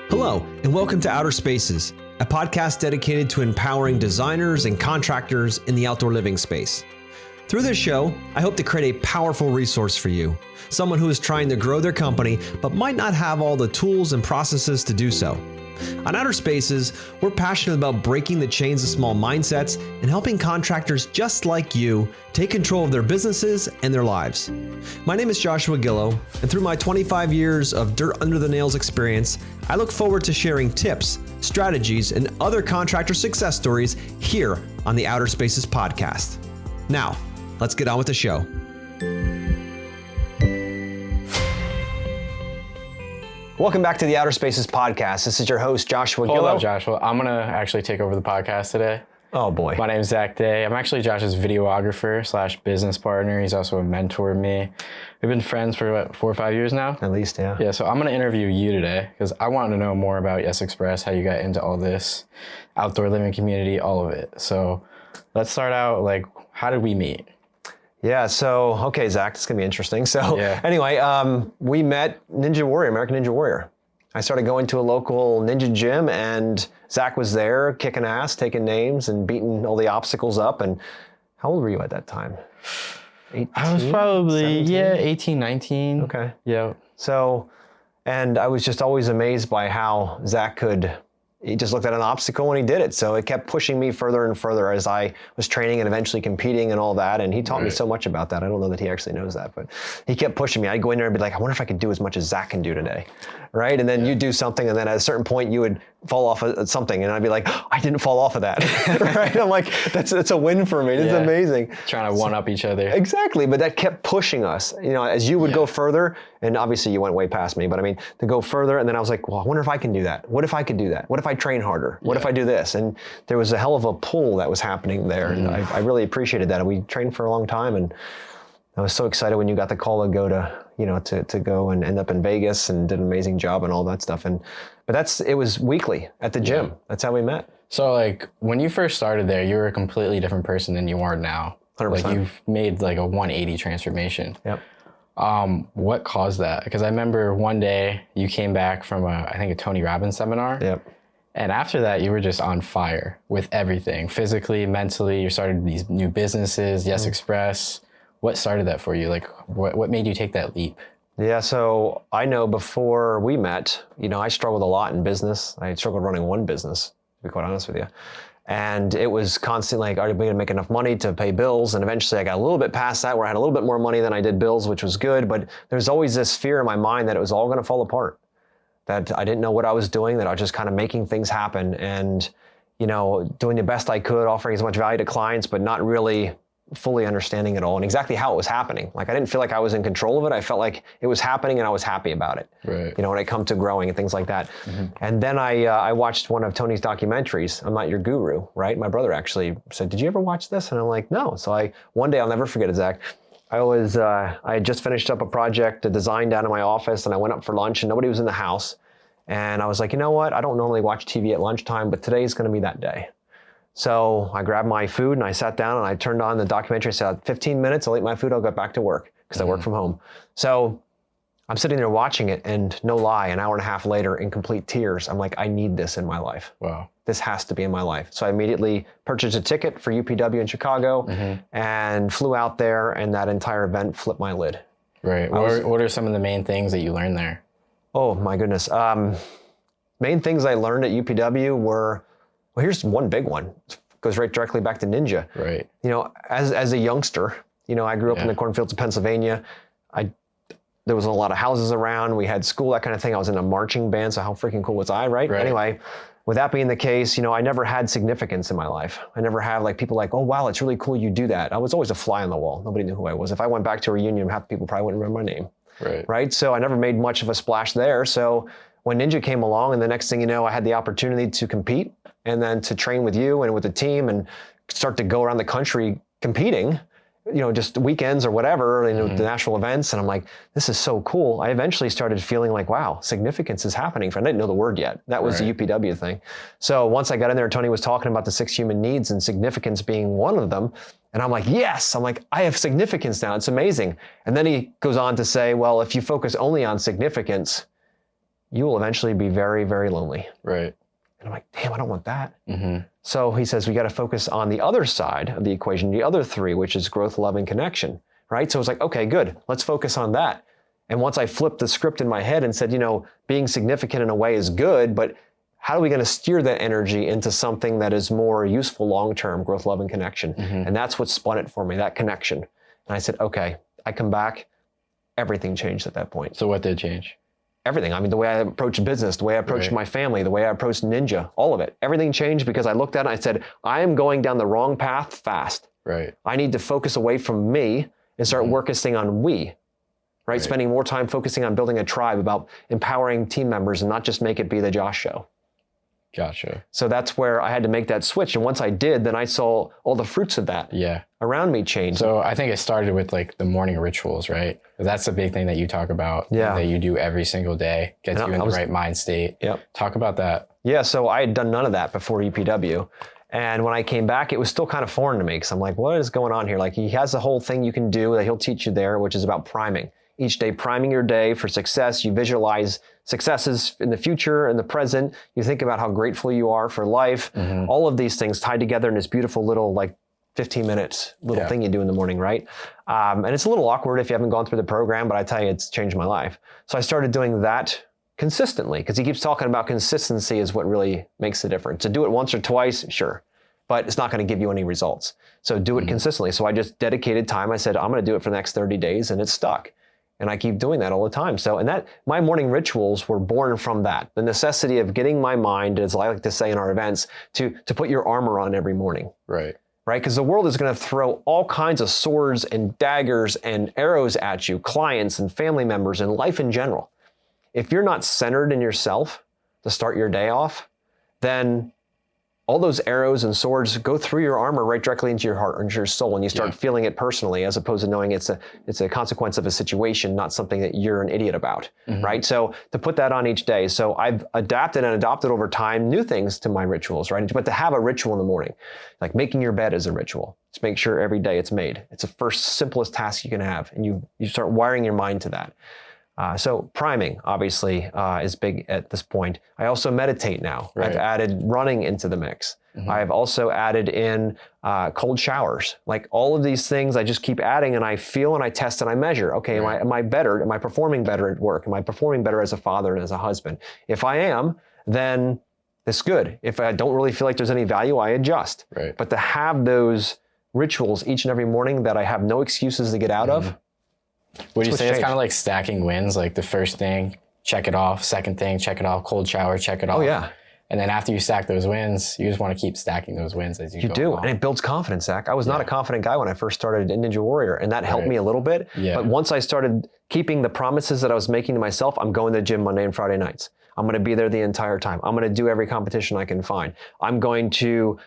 Hello, and welcome to Outer Spaces, a podcast dedicated to empowering designers and contractors in the outdoor living space. Through this show, I hope to create a powerful resource for you, someone who is trying to grow their company but might not have all the tools and processes to do so. On Outer Spaces, we're passionate about breaking the chains of small mindsets and helping contractors just like you take control of their businesses and their lives. My name is Joshua Gillow, and through my 25 years of dirt under the nails experience, I look forward to sharing tips, strategies, and other contractor success stories here on the Outer Spaces podcast. Now, let's get on with the show. Welcome back to the Outer Spaces podcast. This is your host, Joshua Gillow. Hold up, Joshua. I'm going to actually take over the podcast today. Oh, boy. My name is Zach Day. I'm actually Josh's videographer / business partner. He's also a mentor to me. We've been friends for, 4 or 5 years now? At least, yeah. Yeah, so I'm going to interview you today because I want to know more about Yes Express, how you got into all this, outdoor living community, all of it. So let's start out, how did we meet? Yeah, so, okay, Zach, this is going to be interesting. So Anyway, we met American Ninja Warrior. I started going to a local ninja gym and Zach was there kicking ass, taking names and beating all the obstacles up. And how old were you at that time? 18? I was probably, 17? 18, 19. Okay. Yeah. So, and I was just always amazed by how Zach he just looked at an obstacle and he did it. So it kept pushing me further and further as I was training and eventually competing and all that. And he taught me so much about that. I don't know that he actually knows that, but he kept pushing me. I'd go in there and be like, I wonder if I could do as much as Zach can do today. Right? And then you do something and then at a certain point you would fall off of something and I'd be like, oh, I didn't fall off of that. Right? I'm like, that's a win for me. It's amazing. Trying to one up each other. Exactly. But that kept pushing us, as you would go further, and obviously you went way past me, but I mean, to go further. And then I was like, well, I wonder if I can do that. What if I could do that? What if I train harder? What if I do this? And there was a hell of a pull that was happening there. And I really appreciated that. We trained for a long time. And I was so excited when you got the call to go to go and end up in Vegas and did an amazing job and all that stuff. But it was weekly at the gym. That's how we met. So when you first started there, you were a completely different person than you are now. 100%. You've made a 180 transformation. Yep. What caused that? Because I remember one day you came back from a Tony Robbins seminar. Yep. And after that, you were just on fire with everything, physically, mentally. You started these new businesses, Yes Express. What started that for you? What made you take that leap? Yeah, so I know before we met, I struggled a lot in business. I struggled running one business, to be quite honest with you. And it was constantly are we going to make enough money to pay bills? And eventually I got a little bit past that where I had a little bit more money than I did bills, which was good. But there's always this fear in my mind that it was all going to fall apart, that I didn't know what I was doing, that I was just kind of making things happen and, doing the best I could, offering as much value to clients, but not really fully understanding it all and exactly how it was happening. I didn't feel like I was in control of it. I felt like it was happening and I was happy about it. Right. When it come to growing and things like that. Mm-hmm. And then I watched one of Tony's documentaries, I'm Not Your Guru, right? My brother actually said, did you ever watch this? And I'm like, no. So one day I'll never forget it, Zach. I had just finished up a project, a design down in my office, and I went up for lunch and nobody was in the house. And I was like, you know what? I don't normally watch TV at lunchtime, but today's going to be that day. So I grabbed my food and I sat down and I turned on the documentary. I said, 15 minutes, I'll eat my food, I'll get back to work because I work from home. So I'm sitting there watching it and no lie, an hour and a half later in complete tears, I'm like, I need this in my life. Wow. This has to be in my life. So I immediately purchased a ticket for UPW in Chicago and flew out there, and that entire event flipped my lid. Right. What are some of the main things that you learned there? Oh my goodness. Main things I learned at UPW were, well, here's one big one. It goes right directly back to Ninja. Right. As a youngster, I grew up in the cornfields of Pennsylvania. There was a lot of houses around. We had school, that kind of thing. I was in a marching band, so how freaking cool was I, right? Anyway, with that being the case, I never had significance in my life. I never have people oh, wow, it's really cool you do that. I was always a fly on the wall. Nobody knew who I was. If I went back to a reunion, half the people probably wouldn't remember my name. Right. So I never made much of a splash there. So when Ninja came along, and the next thing you know, I had the opportunity to compete and then to train with you and with the team and start to go around the country competing. just weekends or whatever, the national events. And I'm like, this is so cool. I eventually started feeling like, wow, significance is happening. I didn't know the word yet. That was the UPW thing. So once I got in there, Tony was talking about the 6 human needs and significance being one of them. And I'm like, yes, I have significance now. It's amazing. And then he goes on to say, well, if you focus only on significance, you will eventually be very, very lonely. Right. And I'm like, damn, I don't want that. So he says, we got to focus on the other side of the equation, the other 3, which is growth, love, and connection, right? So it's like, okay, good. Let's focus on that. And once I flipped the script in my head and said, being significant in a way is good, but how are we going to steer that energy into something that is more useful long-term, growth, love, and connection? And that's what spun it for me, that connection. And I said, okay, I come back, everything changed at that point. So what did change? Everything. The way I approached business, the way I approached my family, the way I approached Ninja, all of it. Everything changed because I looked at it and I said, I am going down the wrong path fast. Right. I need to focus away from me and start focusing on we, right? Spending more time focusing on building a tribe, about empowering team members and not just make it be the Josh show. Gotcha. So that's where I had to make that switch. And once I did, then I saw all the fruits of that around me change. So I think it started with the morning rituals, right? That's a big thing that you talk about, that you do every single day, gets you in the right mind state. Talk about that. Yeah, so I had done none of that before EPW. And when I came back, it was still kind of foreign to me because I'm like, what is going on here? He has the whole thing you can do that he'll teach you there, which is about priming. Each day, priming your day for success. You visualize successes in the future and the present. You think about how grateful you are for life. All of these things tied together in this beautiful little 15 minutes little thing you do in the morning, right? And it's a little awkward if you haven't gone through the program, but I tell you, it's changed my life. So I started doing that consistently because he keeps talking about consistency is what really makes the difference. To do it once or twice, sure, but it's not going to give you any results. So do it consistently. So I just dedicated time. I said, I'm going to do it for the next 30 days and it's stuck. And I keep doing that all the time. So, my morning rituals were born from that. The necessity of getting my mind, as I like to say in our events, to put your armor on every morning. Right. Because the world is going to throw all kinds of swords and daggers and arrows at you, clients and family members and life in general. If you're not centered in yourself to start your day off, then all those arrows and swords go through your armor right directly into your heart or into your soul, and you start feeling it personally, as opposed to knowing it's a consequence of a situation, not something that you're an idiot about, right? So to put that on each day. So I've adapted and adopted over time new things to my rituals, right? But to have a ritual in the morning, like making your bed is a ritual. Just make sure every day it's made. It's the first simplest task you can have, and you start wiring your mind to that. So priming, obviously, is big at this point. I also meditate now. I've added running into the mix. I've also added in cold showers. All of these things, I just keep adding, and I feel and I test and I measure. Okay, am I better? Am I performing better at work? Am I performing better as a father and as a husband? If I am, then it's good. If I don't really feel like there's any value, I adjust. But to have those rituals each and every morning that I have no excuses to get out of, would you say it's kind of like stacking wins? Like the first thing, check it off. Second thing, check it off. Cold shower, check it off. Oh, yeah. And then after you stack those wins, you just want to keep stacking those wins as you go do, along. and it builds confidence, Zach. I was not a confident guy when I first started in Ninja Warrior, and that helped me a little bit. But once I started keeping the promises that I was making to myself, I'm going to the gym Monday and Friday nights. I'm going to be there the entire time. I'm going to do every competition I can find. I'm going to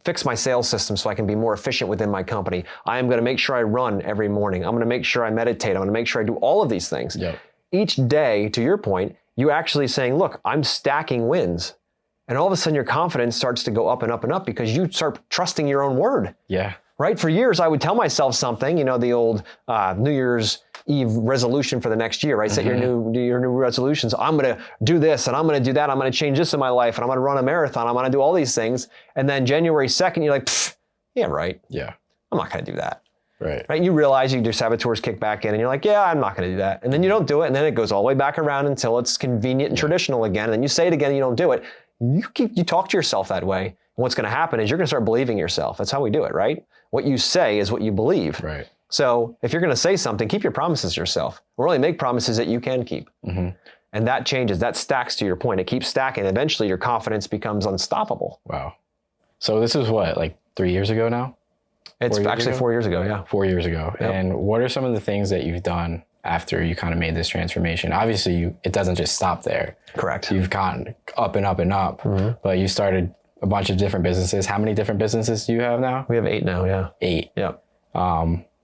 fix my sales system so I can be more efficient within my company. I am going to make sure I run every morning. I'm going to make sure I meditate. I'm going to make sure I do all of these things. Each day, to your point, you actually saying, look, I'm stacking wins. And all of a sudden your confidence starts to go up and up and up because you start trusting your own word. Right? For years, I would tell myself something, the old New Year's Eve resolution for the next year, right? Set your new resolutions. I'm going to do this and I'm going to do that. I'm going to change this in my life and I'm going to run a marathon. I'm going to do all these things. And then January 2nd, you're like, yeah, right. I'm not going to do that. Right. You realize your saboteurs kick back in and you're like, yeah, I'm not going to do that. And then you don't do it. And then it goes all the way back around until it's convenient and traditional again. And then you say it again and you don't do it. You talk to yourself that way. And what's going to happen is you're going to start believing yourself. That's how we do it, right? What you say is what you believe. So if you're going to say something, keep your promises to yourself. Or only make promises that you can keep. And that changes. That stacks, to your point. It keeps stacking. Eventually your confidence becomes unstoppable. Wow. So this was what, like 3 years ago now? It's actually 4 years ago, yeah. 4 years ago. And what are some of the things that you've done after you kind of made this transformation? Obviously, it doesn't just stop there. Correct. You've gone up and up and up, but you started a bunch of different businesses. How many different businesses do you have now? We have 8 now, yeah. 8. Yep.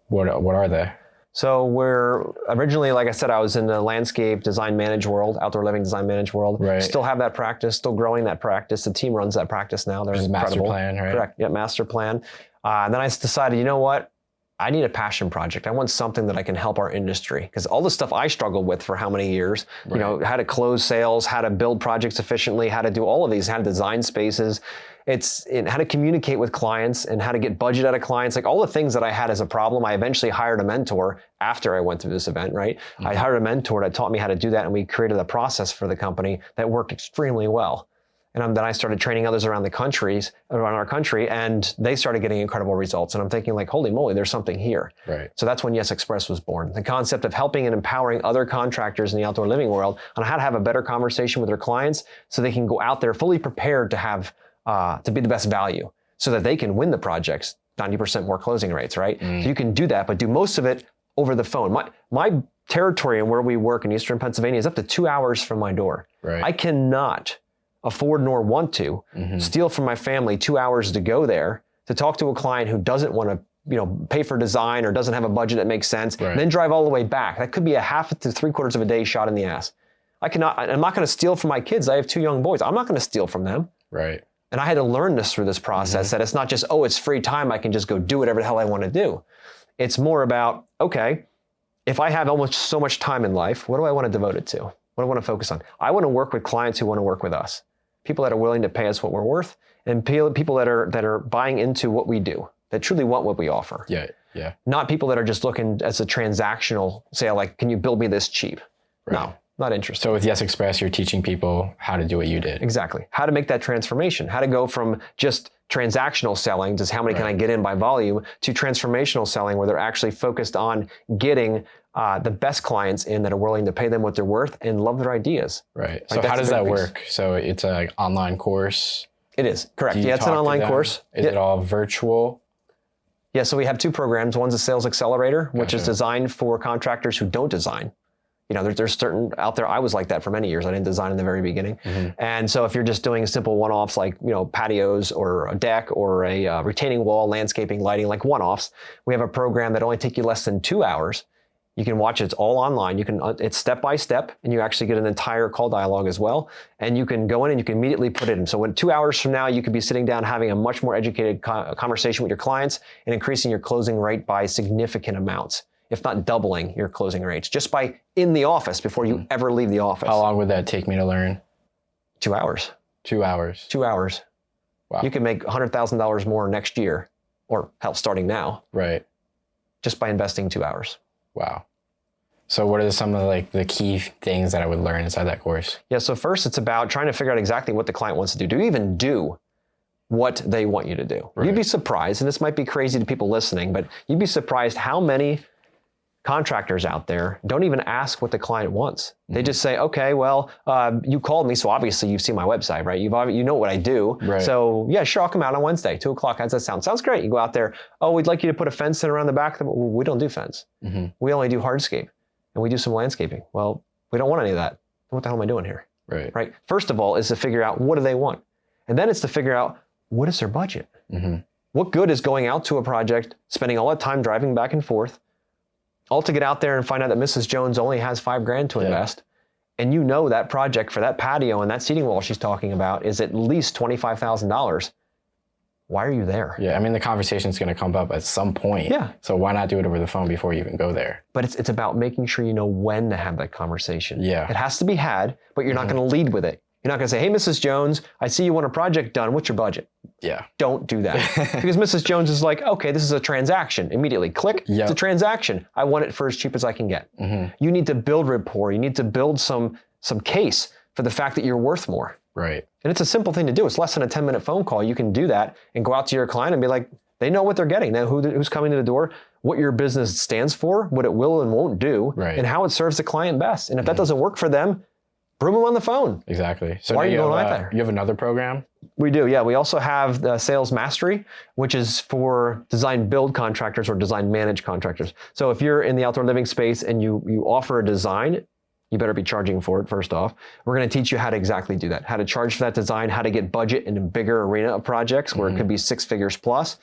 What are they? So we're originally, like I said, I was in the landscape design manage world, outdoor living design manage world. Right. Still have that practice, still growing that practice. The team runs that practice now. They're incredible. Master plan, right? Correct. Yeah, master plan. And then I decided, you know what? I need a passion project. I want something that I can help our industry, because all the stuff I struggled with for how many years, right. How to close sales, how to build projects efficiently, how to do all of these, how to design spaces. It's how to communicate with clients and how to get budget out of clients, like all the things that I had as a problem. I eventually hired a mentor after I went through this event, right? Mm-hmm. I hired a mentor that taught me how to do that, and we created a process for the company that worked extremely well. And then I started training others around our country, and they started getting incredible results. And I'm thinking like, holy moly, there's something here. Right. So that's when Yes Express was born. The concept of helping and empowering other contractors in the outdoor living world on how to have a better conversation with their clients so they can go out there fully prepared to have, to be the best value so that they can win the projects, 90% more closing rates, right? So you can do that, but do most of it over the phone. My territory and where we work in Eastern Pennsylvania is up to 2 hours from my door. Right. I cannot afford nor want to steal from my family 2 hours to go there to talk to a client who doesn't want to pay for design or doesn't have a budget that makes sense, right. and then drive all the way back. That could be a half to 3/4 of a day shot in the ass. I'm not going to steal from my kids. I have 2 young boys. I'm not going to steal from them. Right. And I had to learn this through this process, that it's not just, it's free time, I can just go do whatever the hell I want to do. It's more about, okay, if I have almost so much time in life, what do I want to devote it to? What do I want to focus on? I want to work with clients who want to work with us. People that are willing to pay us what we're worth, and people that are buying into what we do, that truly want what we offer. Yeah, yeah. Not people that are just looking as a transactional sale, like, can you build me this cheap? Right. No, not interested. So with Yes Express, you're teaching people how to do what you did. Exactly. How to make that transformation, how to go from just transactional selling, just how many can I get in by volume, to transformational selling where they're actually focused on getting the best clients in that are willing to pay them what they're worth and love their ideas. Right. Like, so how does that work? So it's an online course? It is, correct. Yeah, it's an online course. Is it all virtual? Yeah, so we have 2 programs. One's a sales accelerator, which is designed for contractors who don't design. There's certain out there, I was like that for many years. I didn't design in the very beginning. And so if you're just doing simple one-offs like, patios or a deck or a retaining wall, landscaping, lighting, like one-offs, we have a program that only take you less than 2 hours. You can watch it. It's all online. It's step by step, and you actually get an entire call dialogue as well. And you can go in and you can immediately put it in. So when 2 hours from now, you could be sitting down having a much more educated conversation with your clients and increasing your closing rate by significant amounts, if not doubling your closing rates, just by in the office before you ever leave the office. How long would that take me to learn? 2 hours. 2 hours. 2 hours. Wow. You can make $100,000 more next year, or hell, starting now. Right. Just by investing 2 hours. Wow. So what are some of the key things that I would learn inside that course? Yeah, so first it's about trying to figure out exactly what the client wants to do. Do you even do what they want you to do? Right. You'd be surprised, and this might be crazy to people listening, but you'd be surprised how many contractors out there don't even ask what the client wants. They just say, okay, well, you called me, so obviously you've seen my website, right? You know what I do. Right. So yeah, sure, I'll come out on Wednesday, 2:00. How does that sound? Sounds great. You go out there. Oh, we'd like you to put a fence in around the back. We don't do fence. We only do hardscape, and we do some landscaping. Well, we don't want any of that. What the hell am I doing here? Right. First of all is to figure out what do they want. And then it's to figure out what is their budget. What good is going out to a project, spending all that time driving back and forth, all to get out there and find out that Mrs. Jones only has $5,000 to invest. And that project for that patio and that seating wall she's talking about is at least $25,000. Why are you there? Yeah, I mean, the conversation's going to come up at some point. Yeah. So why not do it over the phone before you even go there? But it's about making sure you know when to have that conversation. Yeah. It has to be had, but you're not going to lead with it. You're not going to say, hey, Mrs. Jones, I see you want a project done. What's your budget? Yeah. Don't do that. Because Mrs. Jones is like, okay, this is a transaction. Immediately click. It's a transaction. I want it for as cheap as I can get. You need to build rapport. You need to build some case for the fact that you're worth more. Right. And it's a simple thing to do. It's less than a 10-minute phone call. You can do that and go out to your client and be like, they know what they're getting. They know who's coming to the door, what your business stands for, what it will and won't do, and how it serves the client best. And if that doesn't work for them, broom them on the phone. Exactly. So why are you going out there? You have another program? We do, yeah. We also have the Sales Mastery, which is for design build contractors or design manage contractors. So if you're in the outdoor living space and you offer a design, you better be charging for it first off. We're going to teach you how to exactly do that, how to charge for that design, how to get budget in a bigger arena of projects where it could be 6 figures plus,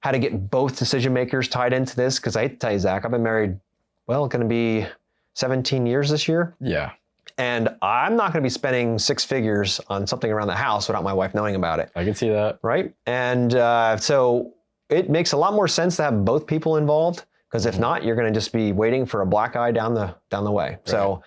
how to get both decision makers tied into this. Because I hate to tell you, Zach, I've been married, well, going to be 17 years this year. Yeah. And I'm not going to be spending six figures on something around the house without my wife knowing about it. I can see that. Right. And so it makes a lot more sense to have both people involved, because if not, you're going to just be waiting for a black eye down the way. Right. So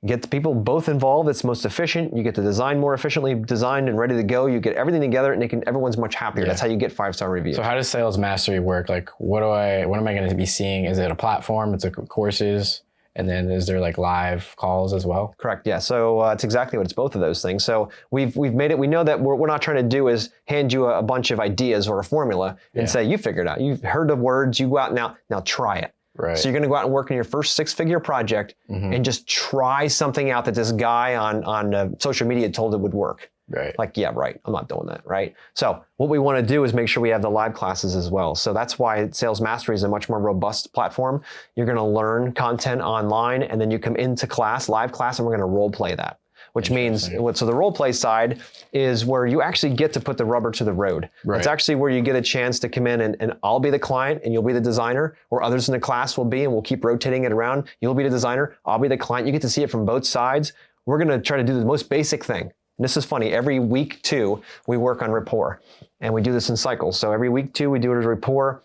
get the people both involved. It's most efficient. You get the design more efficiently designed and ready to go. You get everything together, and everyone's much happier. Yeah. That's how you get 5-star reviews. So how does sales mastery work? Like, what am I going to be seeing? Is it a platform? It's courses? And then is there like live calls as well? Correct. Yeah. So it's exactly what it's both of those things. So we've made it. We know that what we're not trying to do is hand you a bunch of ideas or a formula and say, you figure it out. You've heard the words. You go out now try it. Right. So you're going to go out and work on your first 6-figure project and just try something out that this guy on social media told it would work. Right. Like, yeah, right. I'm not doing that. Right. So what we want to do is make sure we have the live classes as well. So that's why Sales Mastery is a much more robust platform. You're going to learn content online, and then you come into live class, and we're going to role play that. Which means, so the role play side is where you actually get to put the rubber to the road. Right. It's actually where you get a chance to come in and I'll be the client and you'll be the designer, or others in the class will be, and we'll keep rotating it around. You'll be the designer, I'll be the client. You get to see it from both sides. We're going to try to do the most basic thing. And this is funny. Every week 2, we work on rapport, and we do this in cycles. So every week 2, we do it as rapport,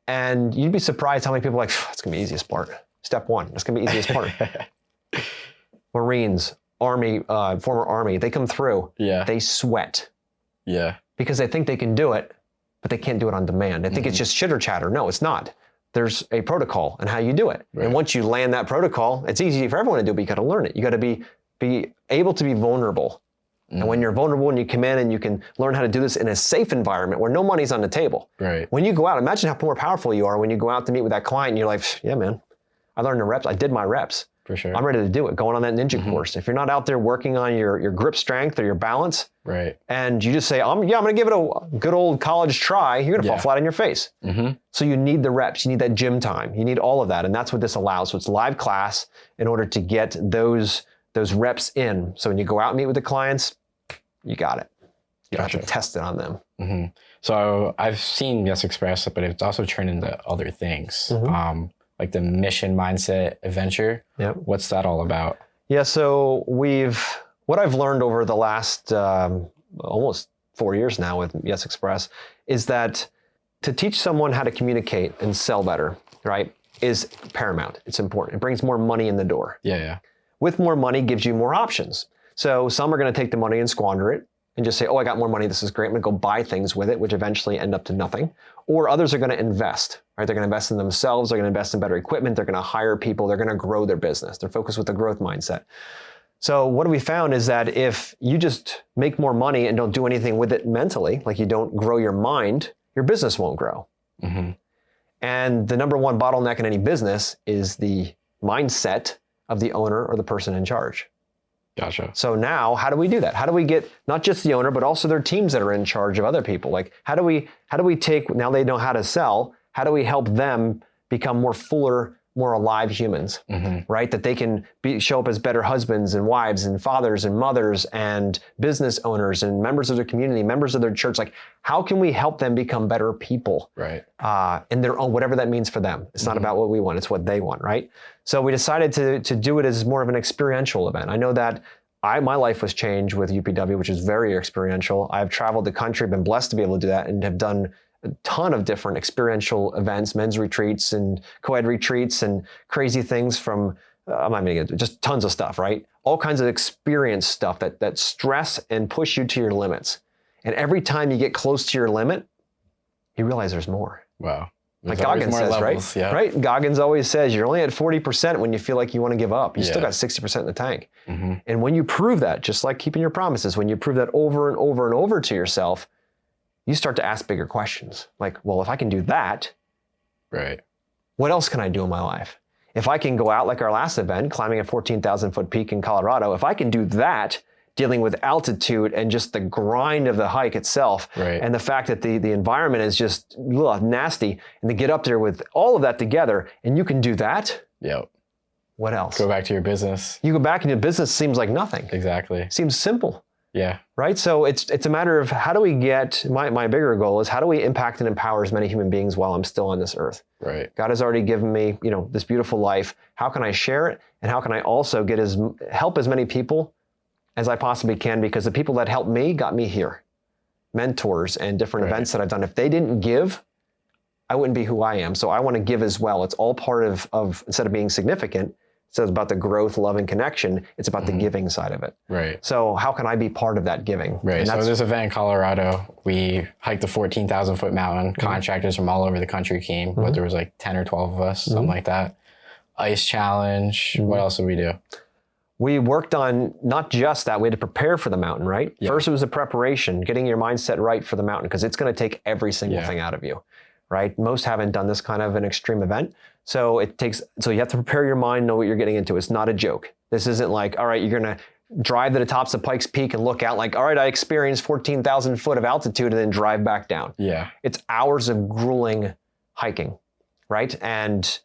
and you'd be surprised how many people are like, it's going to be the easiest part. Step 1, it's going to be the easiest part. Marines, Army, former Army, they come through. Yeah. They sweat. Yeah. Because they think they can do it, but they can't do it on demand. They think it's just chitter chatter. No, it's not. There's a protocol and how you do it. Right. And once you land that protocol, it's easy for everyone to do, but you got to learn it. You got to be able to be vulnerable. And when you're vulnerable and you come in and you can learn how to do this in a safe environment where no money's on the table. Right. When you go out, imagine how more powerful you are when you go out to meet with that client and you're like, yeah, man, I learned the reps. I did my reps. For sure. I'm ready to do it. Going on that ninja course. If you're not out there working on your grip strength or your balance, right, and you just say, I'm going to give it a good old college try, you're going to fall flat on your face. So you need the reps. You need that gym time. You need all of that. And that's what this allows. So it's live class in order to get those reps in. So when you go out and meet with the clients, you got it. You don't have to test it on them. So I've seen Yes Express, but it's also turned into other things. Like the mission mindset adventure. Yep. What's that all about? Yeah, so what I've learned over the last almost 4 years now with Yes Express is that to teach someone how to communicate and sell better, right, is paramount. It's important. It brings more money in the door. Yeah. With more money gives you more options. So some are going to take the money and squander it and just say, oh, I got more money. This is great. I'm going to go buy things with it, which eventually end up to nothing. Or others are going to invest, right? They're going to invest in themselves. They're going to invest in better equipment. They're going to hire people. They're going to grow their business. They're focused with the growth mindset. So what we found is that if you just make more money and don't do anything with it mentally, like you don't grow your mind, your business won't grow. And the number one bottleneck in any business is the mindset of the owner or the person in charge. Gotcha. So now, how do we do that? How do we get not just the owner, but also their teams that are in charge of other people? Like, how do we take, now they know how to sell, how do we help them become more fuller, more alive humans, right? That they can show up as better husbands and wives and fathers and mothers and business owners and members of their community, members of their church. Like, how can we help them become better people? Right. In their own, whatever that means for them. It's not about what we want, it's what they want, right? So we decided to do it as more of an experiential event. I know that my life was changed with UPW, which is very experiential. I've traveled the country, been blessed to be able to do that, and have done a ton of different experiential events, men's retreats and co-ed retreats and crazy things from, I'm not going to get just tons of stuff, right? All kinds of experience stuff that stress and push you to your limits. And every time you get close to your limit, you realize there's more. Wow. Like Goggins says, levels, right? Right? Goggins always says, you're only at 40% when you feel like you want to give up. You still got 60% in the tank. And when you prove that, just like keeping your promises, when you prove that over and over and over to yourself, you start to ask bigger questions. Like, well, if I can do that, right, what else can I do in my life? If I can go out like our last event, climbing a 14,000 foot peak in Colorado, if I can do that, dealing with altitude and just the grind of the hike itself, and the fact that the environment is just nasty, and to get up there with all of that together, and you can do that, what else? Go back to your business. You go back and your business seems like nothing. Exactly. Seems simple. Yeah. Right? So it's a matter of how do we get, my bigger goal is how do we impact and empower as many human beings while I'm still on this earth? Right. God has already given me, this beautiful life. How can I share it? And how can I also help as many people as I possibly can? Because the people that helped me got me here. Mentors and different events that I've done. If they didn't give, I wouldn't be who I am. So I want to give as well. It's all part of instead of being significant, it's about the growth, love, and connection. It's about the giving side of it. Right. So how can I be part of that giving? Right. So this event in Colorado, we hiked the 14,000 foot mountain. Contractors from all over the country came, but there was like 10 or 12 of us, something like that. Ice challenge. What else did we do? We worked on not just that, we had to prepare for the mountain, right? Yeah. First, it was a preparation, getting your mindset right for the mountain, because it's going to take every single thing out of you, right? Most haven't done this kind of an extreme event. So you have to prepare your mind, know what you're getting into. It's not a joke. This isn't like, all right, you're going to drive to the tops of Pikes Peak and look out like, all right, I experienced 14,000 foot of altitude and then drive back down. Yeah. It's hours of grueling hiking, right? And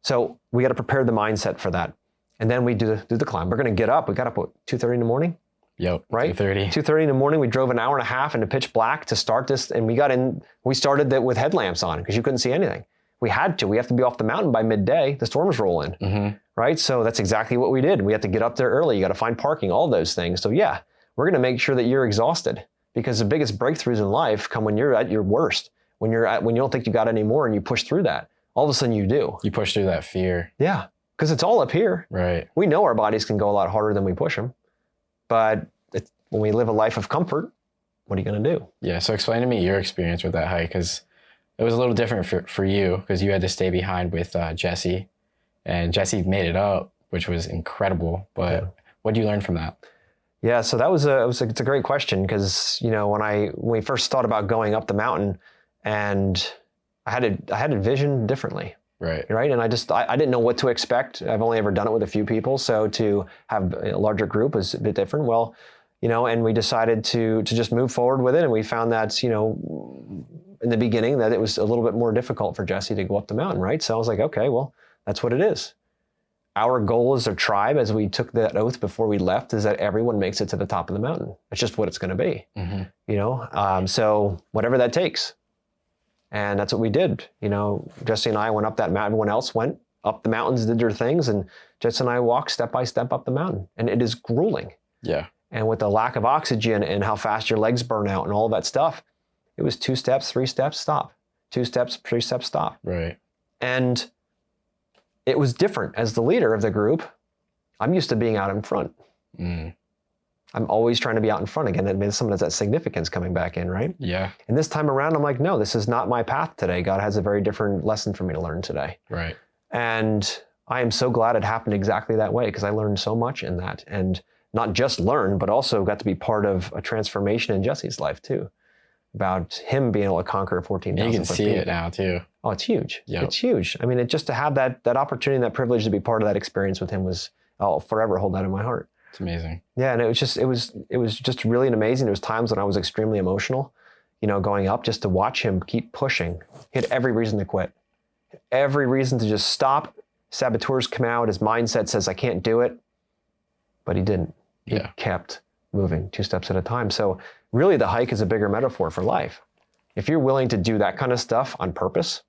so we got to prepare the mindset for that. And then we do the climb. We're going to get up. We got up at 2:30 in the morning. Yep. Right? 2:30. 2:30 in the morning. We drove an hour and a half into pitch black to start this. And we started that with headlamps on because you couldn't see anything. We had to. We have to be off the mountain by midday. The storms roll in. Right? So that's exactly what we did. We had to get up there early. You got to find parking, all those things. So yeah, we're going to make sure that you're exhausted, because the biggest breakthroughs in life come when you're at your worst, when you don't think you got any more and you push through that. All of a sudden you do. You push through that fear. Yeah. Because it's all up here. Right. We know our bodies can go a lot harder than we push them. But when we live a life of comfort, what are you going to do? Yeah. So explain to me your experience with that hike, because it was a little different for you, because you had to stay behind with Jesse. And Jesse made it up, which was incredible. But what did you learn from that? Yeah. So it's a great question, because, when we first thought about going up the mountain, and I had a vision differently. Right. And I didn't know what to expect. I've only ever done it with a few people. So to have a larger group was a bit different. Well, and we decided to just move forward with it. And we found that, in the beginning, that it was a little bit more difficult for Jesse to go up the mountain. Right. So I was like, okay, well, that's what it is. Our goal as a tribe, as we took that oath before we left, is that everyone makes it to the top of the mountain. It's just what it's going to be, so whatever that takes. And that's what we did. Jesse and I went up that mountain. Everyone else went up the mountains, did their things, and Jesse and I walked step by step up the mountain. And it is grueling. Yeah. And with the lack of oxygen and how fast your legs burn out and all of that stuff, it was 2 steps, 3 steps, stop. 2 steps, 3 steps, stop. Right. And it was different. As the leader of the group, I'm used to being out in front. I'm always trying to be out in front again. That means some of that significance coming back in, right? Yeah. And this time around, I'm like, no, this is not my path today. God has a very different lesson for me to learn today. Right. And I am so glad it happened exactly that way, because I learned so much in that. And not just learn, but also got to be part of a transformation in Jesse's life too, about him being able to conquer 14,000. You can see it now too. Oh, it's huge. Yep. It's huge. I mean, just to have that opportunity, that privilege to be part of that experience with him I'll forever hold that in my heart. It's amazing. Yeah, and it was just really amazing. There was times when I was extremely emotional, going up, just to watch him keep pushing. He had every reason to quit, every reason to just stop. Saboteurs come out. His mindset says, I can't do it. But he didn't. He kept moving 2 steps at a time. So really the hike is a bigger metaphor for life. If you're willing to do that kind of stuff on purpose,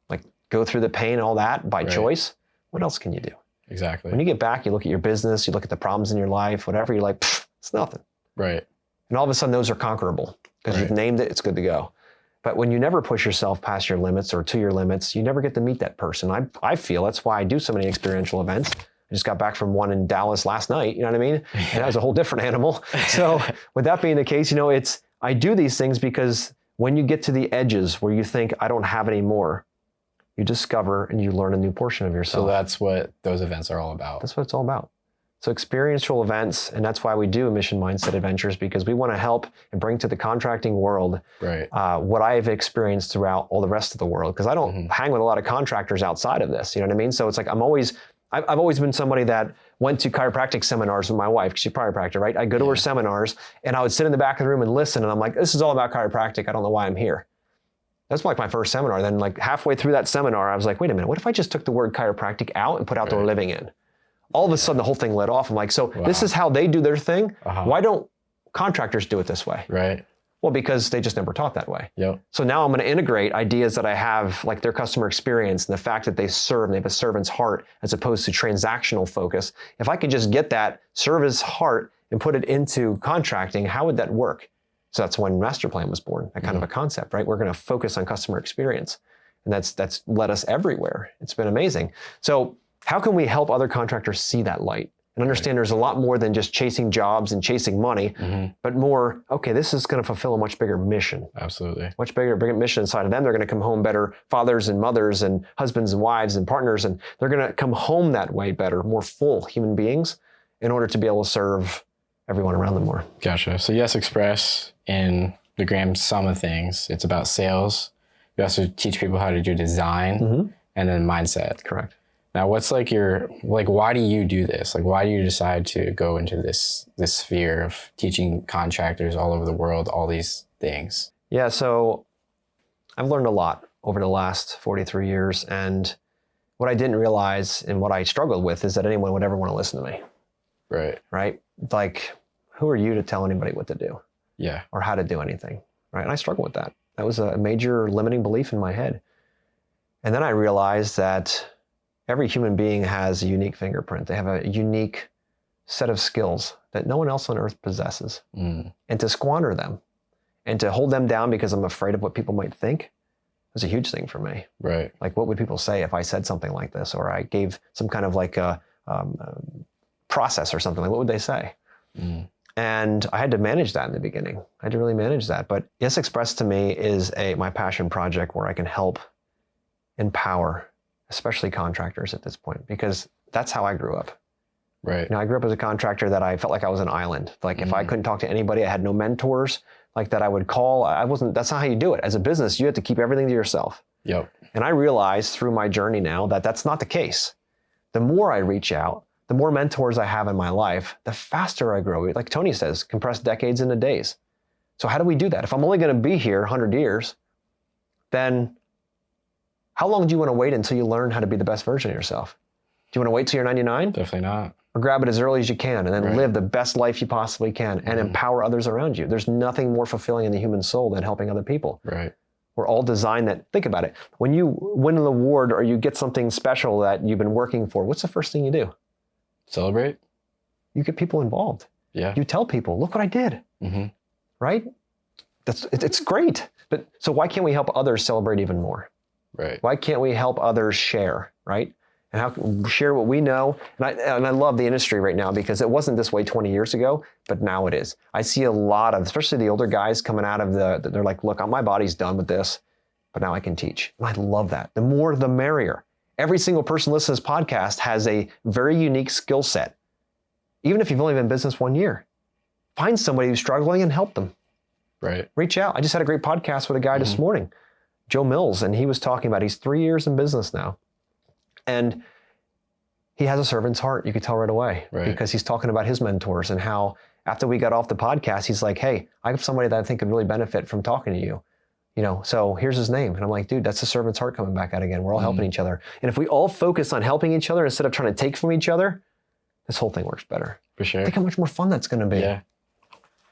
like go through the pain, all that by choice, what else can you do? Exactly. When you get back, you look at your business, you look at the problems in your life, whatever, you're like, it's nothing. Right. And all of a sudden those are conquerable because you've named it, it's good to go. But when you never push yourself past your limits or to your limits, you never get to meet that person. I feel that's why I do so many experiential events. I just got back from one in Dallas last night, you know what I mean? And that was a whole different animal. So with that being the case, I do these things because when you get to the edges where you think, I don't have any more, you discover and you learn a new portion of yourself. So that's what those events are all about. That's what it's all about. So experiential events, and that's why we do Mission Mindset Adventures, because we want to help and bring to the contracting world what I've experienced throughout all the rest of the world. Because I don't hang with a lot of contractors outside of this, you know what I mean? So it's like I've always been somebody that went to chiropractic seminars with my wife, she's a chiropractor, right? I go to her seminars and I would sit in the back of the room and listen, and I'm like, this is all about chiropractic. I don't know why I'm here. That's like my first seminar. Then like halfway through that seminar, I was like, wait a minute, what if I just took the word chiropractic out and put outdoor living in? All of a sudden the whole thing lit off. I'm like, so this is how they do their thing. Why don't contractors do it this way? Right. Well, because they just never taught that way. Yep. So now I'm going to integrate ideas that I have, like their customer experience and the fact that they serve and they have a servant's heart as opposed to transactional focus. If I could just get that service heart and put it into contracting, how would that work? So that's when Master Plan was born, that kind of a concept, right? We're going to focus on customer experience. And that's led us everywhere. It's been amazing. So how can we help other contractors see that light? And understand there's a lot more than just chasing jobs and chasing money, but more, okay, this is going to fulfill a much bigger mission. Absolutely. Much bigger mission inside of them. They're going to come home better fathers and mothers and husbands and wives and partners, and they're going to come home that way better, more full human beings in order to be able to serve everyone around them more. Gotcha. So Yes Express, in the grand sum of things, it's about sales. You also teach people how to do design and then mindset. Correct. Now, what's like why do you do this? Like, why do you decide to go into this sphere of teaching contractors all over the world all these things? Yeah, so I've learned a lot over the last 43 years. And what I didn't realize and what I struggled with is that anyone would ever want to listen to me. Right. Right? Like, who are you to tell anybody what to do? Yeah. Or how to do anything, right? And I struggled with that. That was a major limiting belief in my head. And then I realized that every human being has a unique fingerprint. They have a unique set of skills that no one else on earth possesses. And to squander them and to hold them down because I'm afraid of what people might think was a huge thing for me. Right. Like, what would people say if I said something like this, or I gave some kind of like a process or something? Like, what would they say? And I had to manage that in the beginning. I had to really manage that. But Yes Express to me is my passion project where I can help empower, especially contractors at this point, because that's how I grew up. Right. You know, I grew up as a contractor that I felt like I was an island. Like if I couldn't talk to anybody, I had no mentors like that I would call. That's not how you do it. As a business, you have to keep everything to yourself. Yep. And I realized through my journey now that that's not the case. The more I reach out, the more mentors I have in my life, the faster I grow. Like Tony says, compress decades into days. So how do we do that? If I'm only going to be here 100 years, then how long do you want to wait until you learn how to be the best version of yourself? Do you want to wait till you're 99? Definitely not. Or grab it as early as you can and then live the best life you possibly can and empower others around you. There's nothing more fulfilling in the human soul than helping other people. Right. We're all designed that. Think about it. When you win an award or you get something special that you've been working for, what's the first thing you do? Celebrate. You get people involved. Yeah. You tell people, look what I did. Right? It's great. But so why can't we help others celebrate even more? Right. Why can't we help others share, right? And how can we share what we know? And I love the industry right now because it wasn't this way 20 years ago, but now it is. I see a lot of, especially the older guys coming out of they're like, look, my body's done with this, but now I can teach. And I love that. The more, the merrier. Every single person listening to this podcast has a very unique skill set. Even if you've only been in business 1 year, find somebody who's struggling and help them. Right. Reach out. I just had a great podcast with a guy this morning, Joe Mills, and he was talking about he's 3 years in business now. And he has a servant's heart. You could tell right away because he's talking about his mentors and how after we got off the podcast, he's like, hey, I have somebody that I think could really benefit from talking to you. You know, so here's his name. And I'm like, dude, that's the servant's heart coming back out again. We're all helping each other. And if we all focus on helping each other instead of trying to take from each other, this whole thing works better. For sure. Think how much more fun that's going to be. Yeah.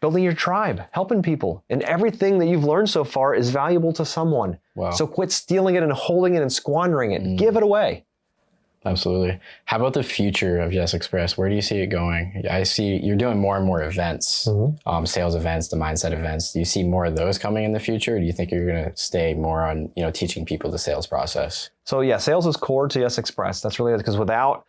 Building your tribe, helping people. And everything that you've learned so far is valuable to someone. Wow. So quit stealing it and holding it and squandering it. Give it away. Absolutely. How about the future of Yes Express? Where do you see it going? I see you're doing more and more events, sales events, the mindset events. Do you see more of those coming in the future? Or do you think you're going to stay more on, teaching people the sales process? So yeah, sales is core to Yes Express. That's really it, because without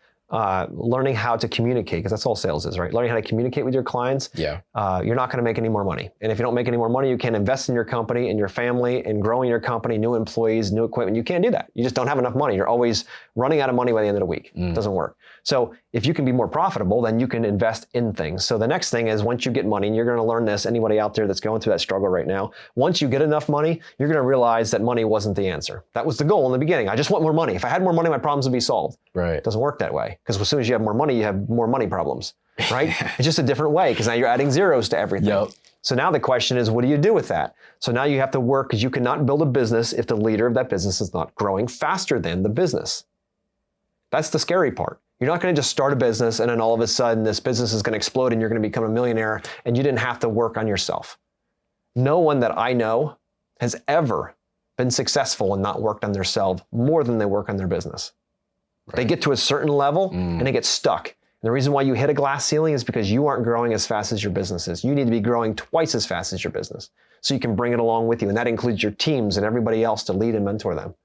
learning how to communicate, because that's all sales is, right? Learning how to communicate with your clients, you're not going to make any more money. And if you don't make any more money, you can't invest in your company, in your family, in growing your company, new employees, new equipment. You can't do that. You just don't have enough money. You're always running out of money by the end of the week. It doesn't work. So if you can be more profitable, then you can invest in things. So the next thing is, once you get money, and you're going to learn this, anybody out there that's going through that struggle right now, once you get enough money, you're going to realize that money wasn't the answer. That was the goal in the beginning. I just want more money. If I had more money, my problems would be solved. Right. It doesn't work that way, because as soon as you have more money, you have more money problems, right? It's just a different way, because now you're adding zeros to everything. Yep. So now the question is, what do you do with that? So now you have to work, because you cannot build a business if the leader of that business is not growing faster than the business. That's the scary part. You're not going to just start a business and then all of a sudden this business is going to explode and you're going to become a millionaire and you didn't have to work on yourself. No one that I know has ever been successful and not worked on themselves more than they work on their business. Right. They get to a certain level and they get stuck. And the reason why you hit a glass ceiling is because you aren't growing as fast as your business is. You need to be growing twice as fast as your business so you can bring it along with you. And that includes your teams and everybody else to lead and mentor them.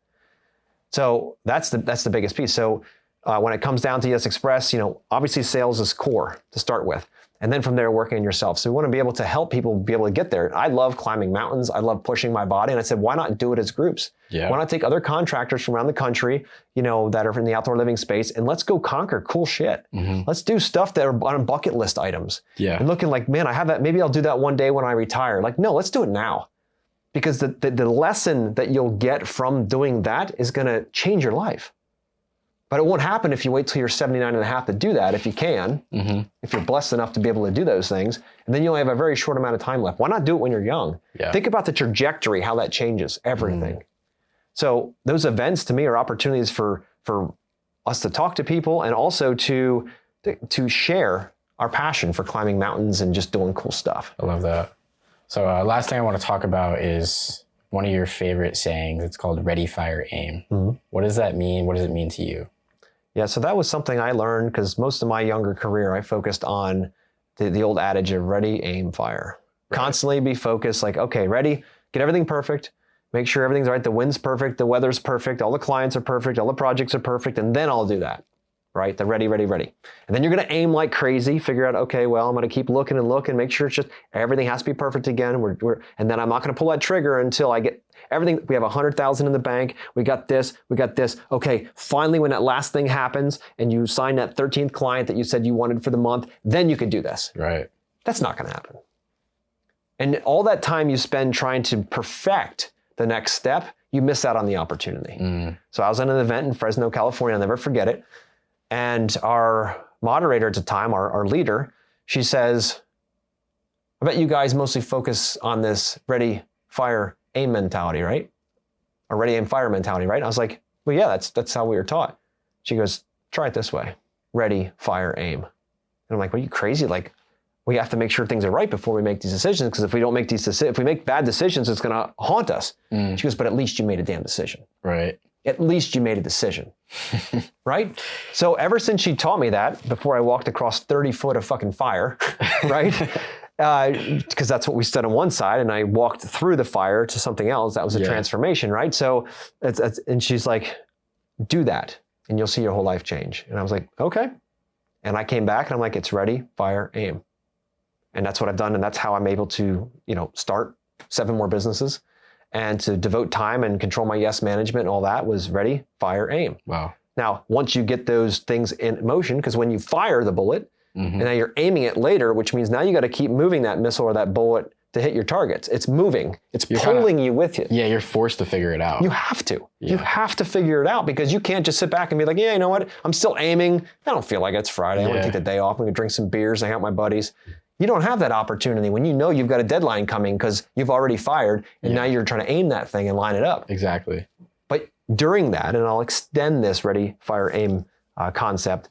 So that's the biggest piece. So when it comes down to US Express, obviously sales is core to start with. And then from there, working on yourself. So we want to be able to help people be able to get there. I love climbing mountains. I love pushing my body. And I said, why not do it as groups? Yeah. Why not take other contractors from around the country, that are in the outdoor living space, and let's go conquer cool shit. Let's do stuff that are on bucket list items. Yeah. And looking like, man, I have that. Maybe I'll do that one day when I retire. Like, no, let's do it now. Because the lesson that you'll get from doing that is going to change your life. But it won't happen if you wait till you're 79 and a half to do that, if you can, if you're blessed enough to be able to do those things. And then you only have a very short amount of time left. Why not do it when you're young? Yeah. Think about the trajectory, how that changes everything. So those events to me are opportunities for us to talk to people and also to share our passion for climbing mountains and just doing cool stuff. I love that. So last thing I want to talk about is one of your favorite sayings. It's called ready, fire, aim. What does that mean? What does it mean to you? Yeah, so that was something I learned because most of my younger career, I focused on the old adage of ready, aim, fire. Right. Constantly be focused, like, okay, ready, get everything perfect, make sure everything's right, the wind's perfect, the weather's perfect, all the clients are perfect, all the projects are perfect, and then I'll do that, right? The ready, ready, ready. And then you're gonna aim like crazy, figure out, okay, well, I'm gonna keep looking and looking, make sure it's just, everything has to be perfect again, and then I'm not gonna pull that trigger until I get everything. We have 100,000 in the bank. We got this. Okay, finally, when that last thing happens and you sign that 13th client that you said you wanted for the month, then you could do this. Right. That's not going to happen. And all that time you spend trying to perfect the next step, you miss out on the opportunity. So I was at an event in Fresno, California. I'll never forget it. And our moderator at the time, our leader, she says, I bet you guys mostly focus on this ready, fire, aim mentality, right? Or ready, aim, fire mentality, right? I was like, well, yeah, that's how we were taught. She goes, try it this way. Ready, fire, aim. And I'm like, well, are you crazy? Like, we have to make sure things are right before we make these decisions, because if we don't make these decisions, if we make bad decisions, it's going to haunt us. She goes, but at least you made a damn decision. Right. At least you made a decision. Right? So ever since she taught me that, before I walked across 30 foot of fucking fire, right? Because that's what we stood on one side, and I walked through the fire to something else. That was a transformation, right? So, and she's like, do that, and you'll see your whole life change. And I was like, okay. And I came back, and I'm like, it's ready, fire, aim. And that's what I've done, and that's how I'm able to, start 7 more businesses, and to devote time and control my yes management and all that was ready, fire, aim. Wow. Now, once you get those things in motion, because when you fire the bullet, and now you're aiming it later, which means now you got to keep moving that missile or that bullet to hit your targets. It's moving. It's pulling you with you. Yeah, you're forced to figure it out. You have to. Yeah. You have to figure it out, because you can't just sit back and be like, yeah, you know what? I'm still aiming. I don't feel like it's Friday. I want to take the day off. I'm going to drink some beers, hang out with my buddies. You don't have that opportunity when you know you've got a deadline coming because you've already fired, and now you're trying to aim that thing and line it up. Exactly. But during that, and I'll extend this ready, fire, aim concept,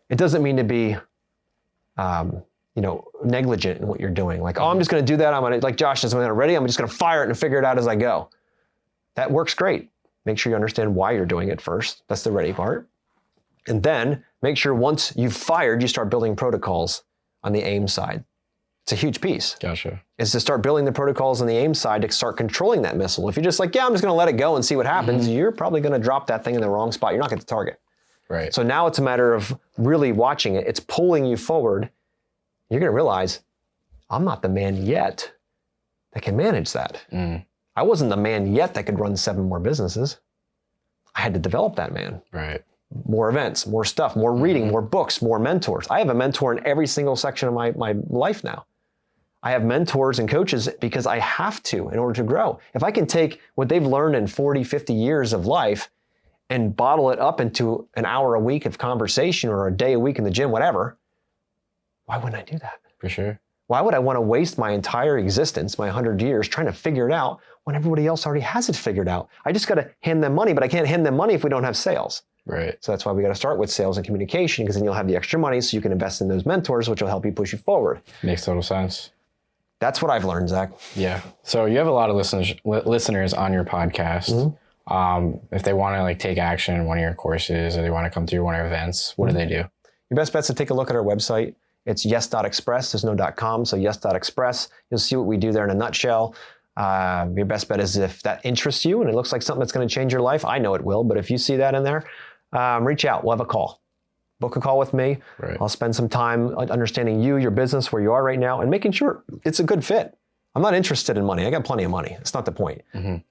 it doesn't mean to be negligent in what you're doing. Like, oh, I'm just going to do that. I'm going to, like Josh says, when I'm ready, I'm just going to fire it and figure it out as I go. That works great. Make sure you understand why you're doing it first. That's the ready part. And then make sure once you've fired, you start building protocols on the aim side. It's a huge piece. Gotcha. Is to start building the protocols on the aim side to start controlling that missile. If you're just like, yeah, I'm just going to let it go and see what happens, you're probably going to drop that thing in the wrong spot. You're not going to target. Right. So now it's a matter of really watching it. It's pulling you forward. You're going to realize, I'm not the man yet that can manage that. I wasn't the man yet that could run 7 more businesses. I had to develop that man. Right. More events, more stuff, more reading, more books, more mentors. I have a mentor in every single section of my life now. I have mentors and coaches because I have to in order to grow. If I can take what they've learned in 40, 50 years of life and bottle it up into an hour a week of conversation or a day a week in the gym, whatever, why wouldn't I do that? For sure. Why would I want to waste my entire existence, my 100 years, trying to figure it out when everybody else already has it figured out? I just got to hand them money, but I can't hand them money if we don't have sales. Right. So that's why we got to start with sales and communication, because then you'll have the extra money so you can invest in those mentors, which will help you push you forward. Makes total sense. That's what I've learned, Zach. Yeah. So you have a lot of listeners on your podcast. If they want to like take action in one of your courses or they want to come through one of your events, what do they do? Your best bet's to take a look at our website. It's yes.express. There's no .com. So yes.express. You'll see what we do there in a nutshell. Your best bet is if that interests you and it looks like something that's going to change your life. I know it will, but if you see that in there, reach out. We'll have a call. Book a call with me. Right. I'll spend some time understanding you, your business, where you are right now, and making sure it's a good fit. I'm not interested in money. I got plenty of money. It's not the point.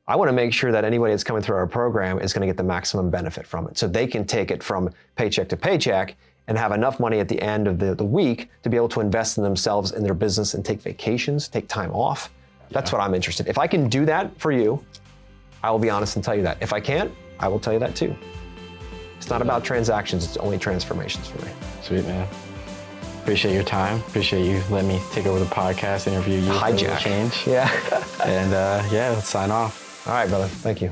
I want to make sure that anybody that's coming through our program is going to get the maximum benefit from it. So they can take it from paycheck to paycheck and have enough money at the end of the week to be able to invest in themselves, in their business, and take vacations, take time off. That's what I'm interested in. If I can do that for you, I will be honest and tell you that. If I can't, I will tell you that too. It's not about transactions. It's only transformations for me. Sweet, man. Appreciate your time. Appreciate you letting me take over the podcast, interview you. Hijack. Change. Yeah. And let's sign off. All right, brother. Thank you.